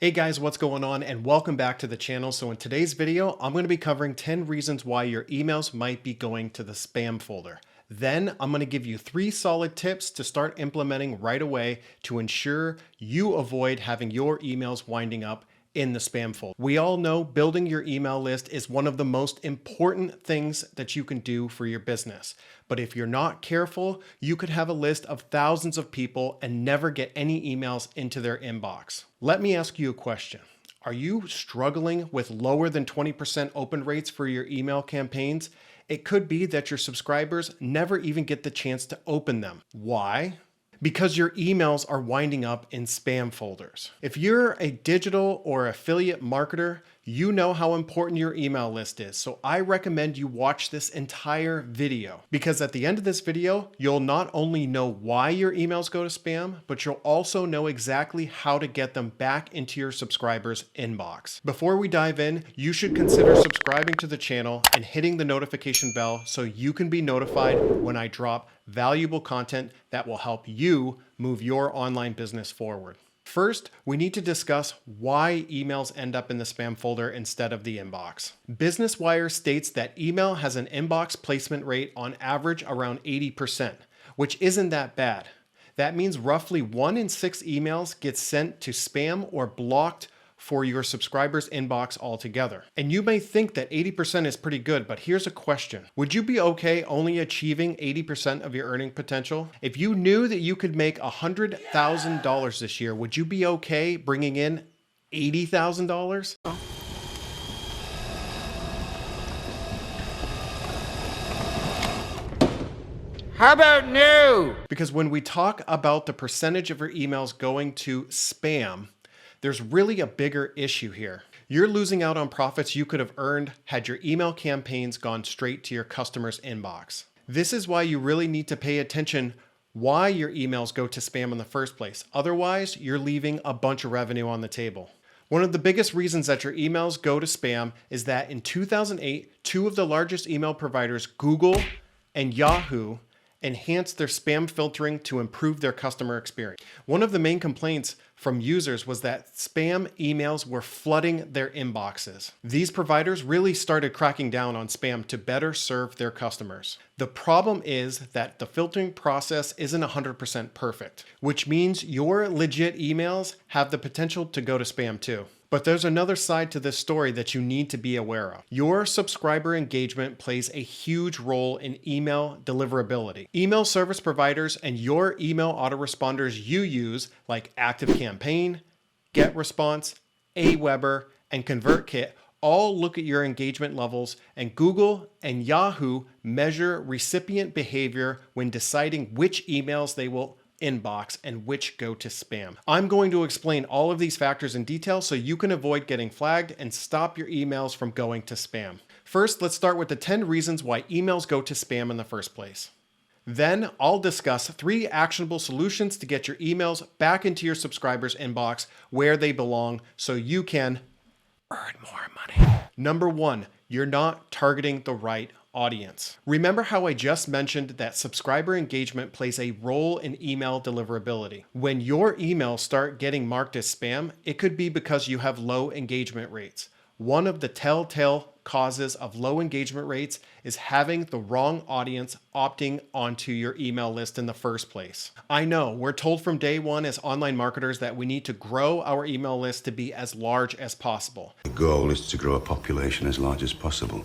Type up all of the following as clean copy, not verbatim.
Hey guys, what's going on? And welcome back to the channel. So in today's video, I'm going to be covering 10 reasons why your emails might be going to the spam folder. Then I'm going to give you 3 solid tips to start implementing right away to ensure you avoid having your emails winding up in the spam folder. We all know building your email list is one of the most important things that you can do for your business. But if you're not careful, you could have a list of thousands of people and never get any emails into their inbox. Let me ask you a question. Are you struggling with lower than 20% open rates for your email campaigns? It could be that your subscribers never even get the chance to open them. Why? Because your emails are winding up in spam folders. If you're a digital or affiliate marketer, you know how important your email list is. So I recommend you watch this entire video because at the end of this video, you'll not only know why your emails go to spam, but you'll also know exactly how to get them back into your subscribers' inbox. Before we dive in, you should consider subscribing to the channel and hitting the notification bell so you can be notified when I drop valuable content that will help you move your online business forward. First, we need to discuss why emails end up in the spam folder instead of the inbox. Business Wire states that email has an inbox placement rate on average around 80%, which isn't that bad. That means roughly 1 in 6 emails get sent to spam or blocked for your subscribers' inbox altogether. And you may think that 80% is pretty good, but here's a question. Would you be okay only achieving 80% of your earning potential? If you knew that you could make $100,000 this year, would you be okay bringing in $80,000? How about no? Because when we talk about the percentage of your emails going to spam, there's really a bigger issue here. You're losing out on profits you could have earned had your email campaigns gone straight to your customer's inbox. This is why you really need to pay attention why your emails go to spam in the first place. Otherwise, you're leaving a bunch of revenue on the table. One of the biggest reasons that your emails go to spam is that in 2008, 2 of the largest email providers, Google and Yahoo, enhanced their spam filtering to improve their customer experience. One of the main complaints from users was that spam emails were flooding their inboxes. These providers really started cracking down on spam to better serve their customers. The problem is that the filtering process isn't 100% perfect, which means your legit emails have the potential to go to spam too. But there's another side to this story that you need to be aware of. Your subscriber engagement plays a huge role in email deliverability. Email service providers and your email autoresponders you use, like ActiveCampaign, GetResponse, Aweber, and ConvertKit, all look at your engagement levels, and Google and Yahoo measure recipient behavior when deciding which emails they will inbox and which go to spam. I'm going to explain all of these factors in detail so you can avoid getting flagged and stop your emails from going to spam. First, let's start with the 10 reasons why emails go to spam in the first place. Then I'll discuss 3 actionable solutions to get your emails back into your subscribers' inbox where they belong so you can earn more money. Number 1, you're not targeting the right audience. Remember how I just mentioned that subscriber engagement plays a role in email deliverability. When your emails start getting marked as spam, it could be because you have low engagement rates. One of the telltale causes of low engagement rates is having the wrong audience opting onto your email list in the first place. I know we're told from day one as online marketers that we need to grow our email list to be as large as possible. The goal is to grow a population as large as possible.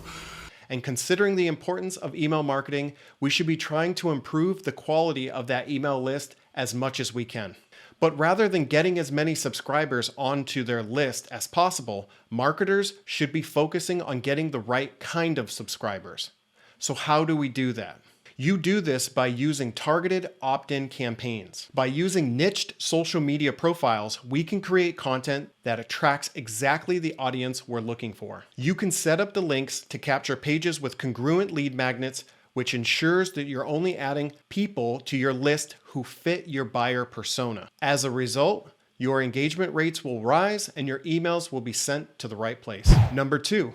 And considering the importance of email marketing, we should be trying to improve the quality of that email list as much as we can. But rather than getting as many subscribers onto their list as possible, marketers should be focusing on getting the right kind of subscribers. So how do we do that? You do this by using targeted opt-in campaigns. By using niched social media profiles, we can create content that attracts exactly the audience we're looking for. You can set up the links to capture pages with congruent lead magnets, which ensures that you're only adding people to your list who fit your buyer persona. As a result, your engagement rates will rise and your emails will be sent to the right place. Number 2,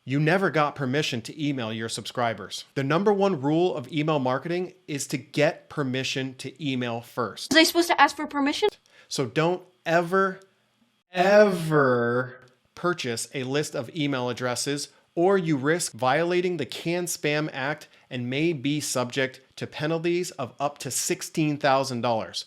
you never got permission to email your subscribers. The number 1 rule of email marketing is to get permission to email first. Was I supposed to ask for permission? So don't ever ever purchase a list of email addresses, or you risk violating the CAN-SPAM Act and may be subject to penalties of up to $16,000.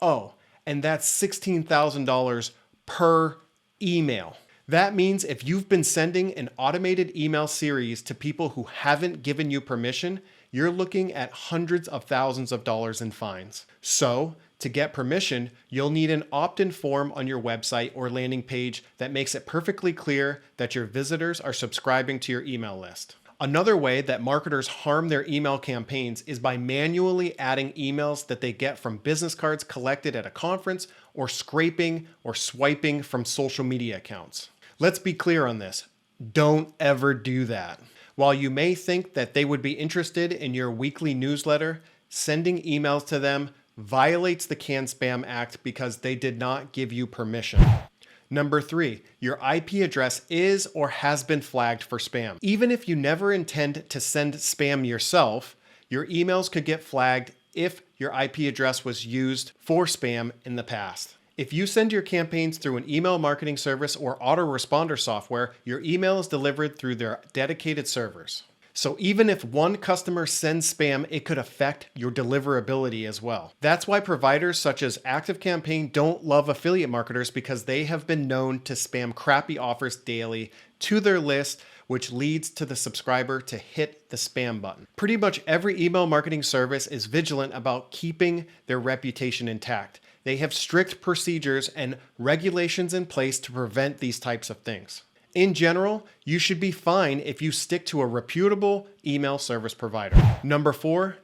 Oh, and that's $16,000 per email. That means if you've been sending an automated email series to people who haven't given you permission, you're looking at hundreds of thousands of dollars in fines. So, to get permission, you'll need an opt-in form on your website or landing page that makes it perfectly clear that your visitors are subscribing to your email list. Another way that marketers harm their email campaigns is by manually adding emails that they get from business cards collected at a conference or scraping or swiping from social media accounts. Let's be clear on this. Don't ever do that. While you may think that they would be interested in your weekly newsletter, sending emails to them violates the CAN-SPAM Act because they did not give you permission. Number 3, your IP address is or has been flagged for spam. Even if you never intend to send spam yourself, your emails could get flagged if your IP address was used for spam in the past. If you send your campaigns through an email marketing service or autoresponder software, your email is delivered through their dedicated servers. So even if one customer sends spam, it could affect your deliverability as well. That's why providers such as ActiveCampaign don't love affiliate marketers, because they have been known to spam crappy offers daily to their list, which leads to the subscriber to hit the spam button. Pretty much every email marketing service is vigilant about keeping their reputation intact. They have strict procedures and regulations in place to prevent these types of things. In general, you should be fine if you stick to a reputable email service provider. Number 4,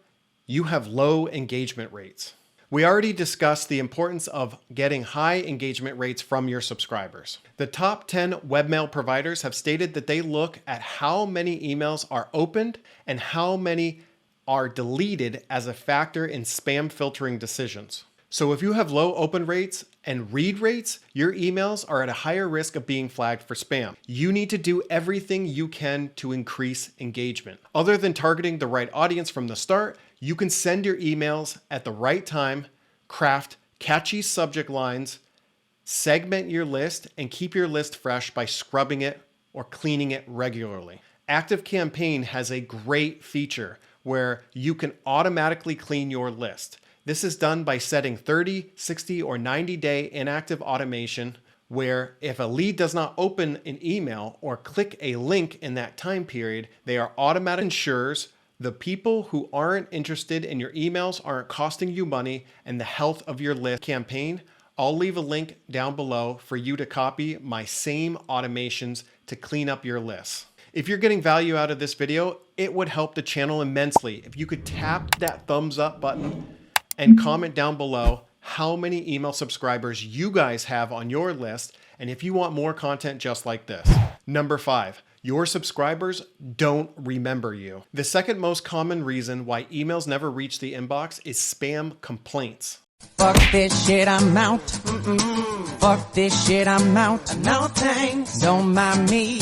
you have low engagement rates. We already discussed the importance of getting high engagement rates from your subscribers. The top 10 webmail providers have stated that they look at how many emails are opened and how many are deleted as a factor in spam filtering decisions. So if you have low open rates and read rates, your emails are at a higher risk of being flagged for spam. You need to do everything you can to increase engagement. Other than targeting the right audience from the start, you can send your emails at the right time, craft catchy subject lines, segment your list, and keep your list fresh by scrubbing it or cleaning it regularly. ActiveCampaign has a great feature where you can automatically clean your list. This is done by setting 30, 60, or 90-day inactive automation, where if a lead does not open an email or click a link in that time period, they are automatically ensures the people who aren't interested in your emails aren't costing you money and the health of your list campaign. I'll leave a link down below for you to copy my same automations to clean up your lists. If you're getting value out of this video, it would help the channel immensely if you could tap that thumbs up button and comment down below how many email subscribers you guys have on your list, and if you want more content just like this. Number 5, your subscribers don't remember you. The second most common reason why emails never reach the inbox is spam complaints. Fuck this shit, I'm out. Fuck this shit, I'm out. No thanks, don't mind me.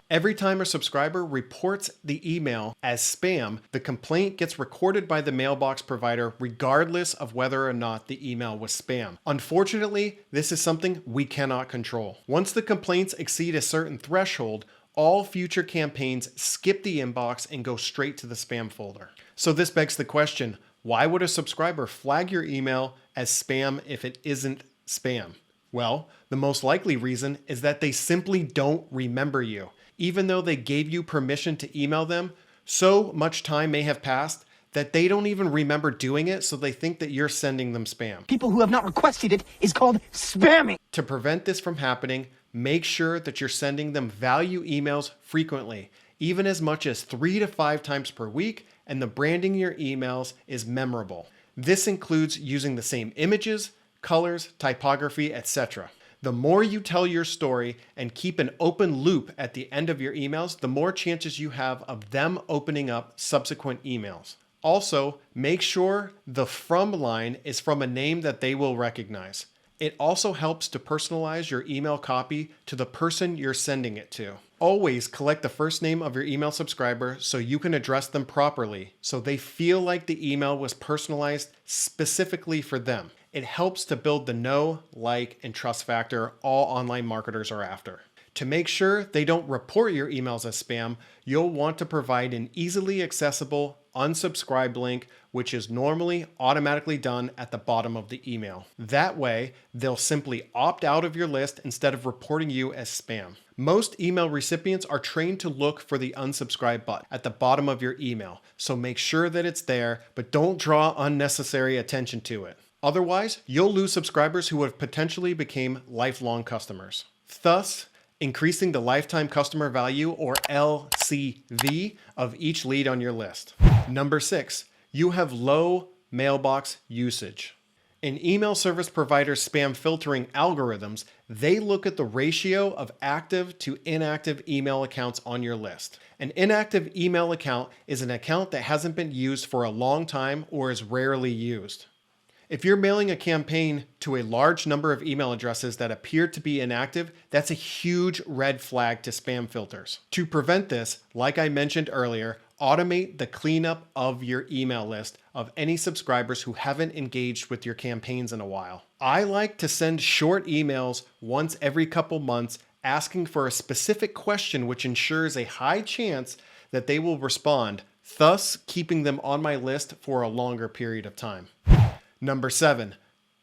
Every time a subscriber reports the email as spam, the complaint gets recorded by the mailbox provider regardless of whether or not the email was spam. Unfortunately, this is something we cannot control. Once the complaints exceed a certain threshold, all future campaigns skip the inbox and go straight to the spam folder. So this begs the question, why would a subscriber flag your email as spam if it isn't spam? Well, the most likely reason is that they simply don't remember you. Even though they gave you permission to email them, so much time may have passed that they don't even remember doing it, so they think that you're sending them spam. People who have not requested it is called spamming. To prevent this from happening, make sure that you're sending them value emails frequently, even as much as 3 to 5 times per week, and the branding in your emails is memorable. This includes using the same images, colors, typography, etc. The more you tell your story and keep an open loop at the end of your emails, the more chances you have of them opening up subsequent emails. Also, make sure the from line is from a name that they will recognize. It also helps to personalize your email copy to the person you're sending it to. Always collect the first name of your email subscriber so you can address them properly, so they feel like the email was personalized specifically for them. It helps to build the know, like, and trust factor all online marketers are after. To make sure they don't report your emails as spam, you'll want to provide an easily accessible unsubscribe link, which is normally automatically done at the bottom of the email. That way, they'll simply opt out of your list instead of reporting you as spam. Most email recipients are trained to look for the unsubscribe button at the bottom of your email, so make sure that it's there, but don't draw unnecessary attention to it. Otherwise, you'll lose subscribers who have potentially become lifelong customers. Thus, increasing the lifetime customer value, or LCV, of each lead on your list. Number 6, you have low mailbox usage. In email service providers' spam filtering algorithms, they look at the ratio of active to inactive email accounts on your list. An inactive email account is an account that hasn't been used for a long time or is rarely used. If you're mailing a campaign to a large number of email addresses that appear to be inactive, that's a huge red flag to spam filters. To prevent this, like I mentioned earlier, automate the cleanup of your email list of any subscribers who haven't engaged with your campaigns in a while. I like to send short emails once every couple months asking for a specific question, which ensures a high chance that they will respond, thus keeping them on my list for a longer period of time. Number 7,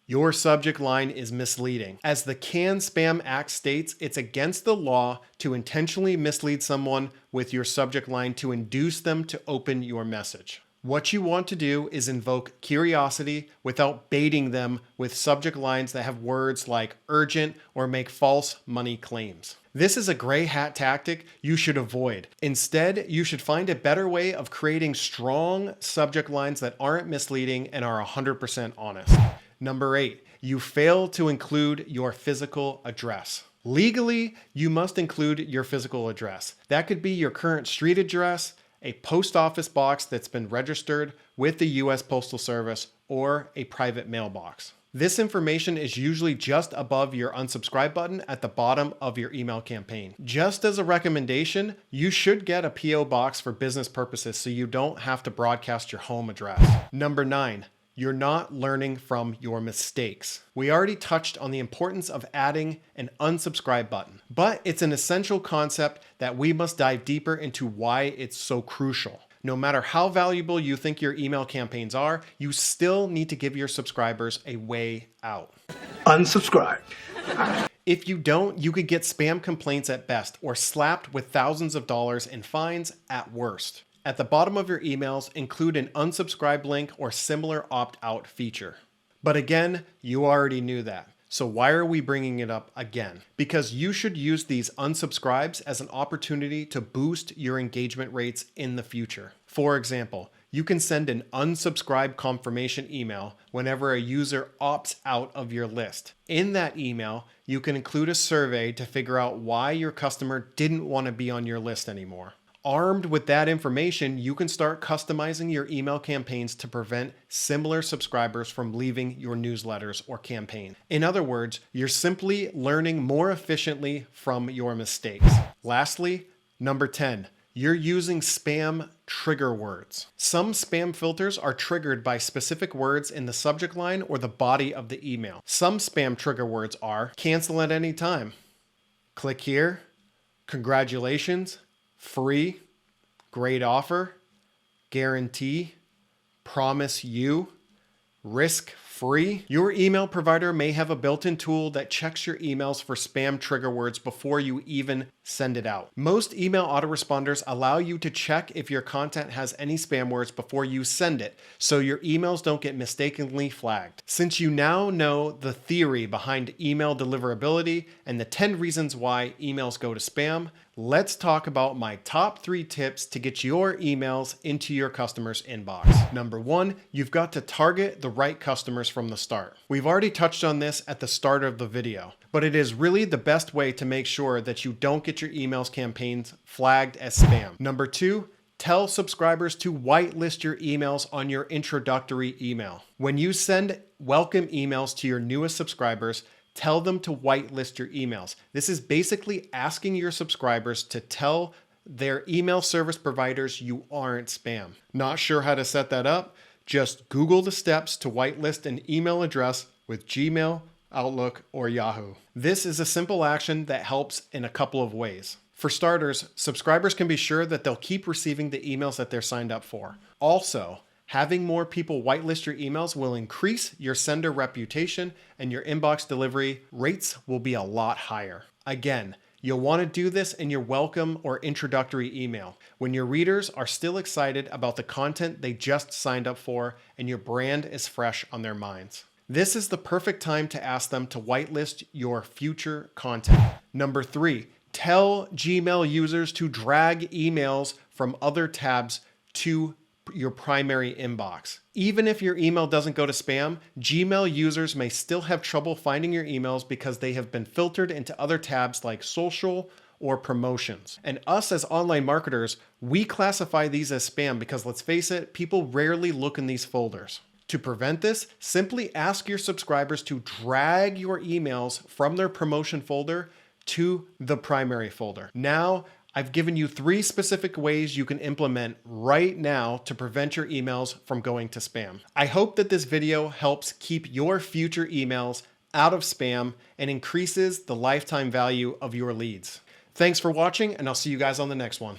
your subject line is misleading. As the Can Spam Act states, it's against the law to intentionally mislead someone with your subject line to induce them to open your message. What you want to do is invoke curiosity without baiting them with subject lines that have words like urgent or make false money claims. This is a gray hat tactic you should avoid. Instead, you should find a better way of creating strong subject lines that aren't misleading and are 100% honest. Number 8, you fail to include your physical address. Legally, you must include your physical address. That could be your current street address, a post office box that's been registered with the US Postal Service, or a private mailbox. This information is usually just above your unsubscribe button at the bottom of your email campaign. Just as a recommendation, you should get a PO box for business purposes so you don't have to broadcast your home address. Number 9, you're not learning from your mistakes. We already touched on the importance of adding an unsubscribe button, but it's an essential concept that we must dive deeper into why it's so crucial. No matter how valuable you think your email campaigns are, you still need to give your subscribers a way out. Unsubscribe. If you don't, you could get spam complaints at best or slapped with thousands of dollars in fines at worst. At the bottom of your emails, include an unsubscribe link or similar opt-out feature. But again, you already knew that. So why are we bringing it up again? Because you should use these unsubscribes as an opportunity to boost your engagement rates in the future. For example, you can send an unsubscribe confirmation email whenever a user opts out of your list. In that email, you can include a survey to figure out why your customer didn't want to be on your list anymore. Armed with that information, you can start customizing your email campaigns to prevent similar subscribers from leaving your newsletters or campaign. In other words, you're simply learning more efficiently from your mistakes. Lastly, number 10, you're using spam trigger words. Some spam filters are triggered by specific words in the subject line or the body of the email. Some spam trigger words are cancel at any time, click here, congratulations, free, great offer, guarantee, promise you, risk free. Your email provider may have a built-in tool that checks your emails for spam trigger words before you even send it out. Most email autoresponders allow you to check if your content has any spam words before you send it, so your emails don't get mistakenly flagged. Since you now know the theory behind email deliverability and the 10 reasons why emails go to spam, let's talk about my top 3 tips to get your emails into your customer's inbox. Number 1, you've got to target the right customers from the start. We've already touched on this at the start of the video, but it is really the best way to make sure that you don't get your emails campaigns flagged as spam. Number 2, tell subscribers to whitelist your emails on your introductory email. When you send welcome emails to your newest subscribers, tell them to whitelist your emails. This is basically asking your subscribers to tell their email service providers you aren't spam. Not sure how to set that up? Just Google the steps to whitelist an email address with Gmail, Outlook, or Yahoo. This is a simple action that helps in a couple of ways. For starters, subscribers can be sure that they'll keep receiving the emails that they're signed up for. Also, having more people whitelist your emails will increase your sender reputation and your inbox delivery rates will be a lot higher. Again, you'll want to do this in your welcome or introductory email when your readers are still excited about the content they just signed up for and your brand is fresh on their minds. This is the perfect time to ask them to whitelist your future content. Number 3, tell Gmail users to drag emails from other tabs to your primary inbox. Even if your email doesn't go to spam, Gmail users may still have trouble finding your emails because they have been filtered into other tabs like social or promotions. And us as online marketers, we classify these as spam because let's face it, people rarely look in these folders. To prevent this, simply ask your subscribers to drag your emails from their promotion folder to the primary folder. Now, I've given you 3 specific ways you can implement right now to prevent your emails from going to spam. I hope that this video helps keep your future emails out of spam and increases the lifetime value of your leads. Thanks for watching, and I'll see you guys on the next one.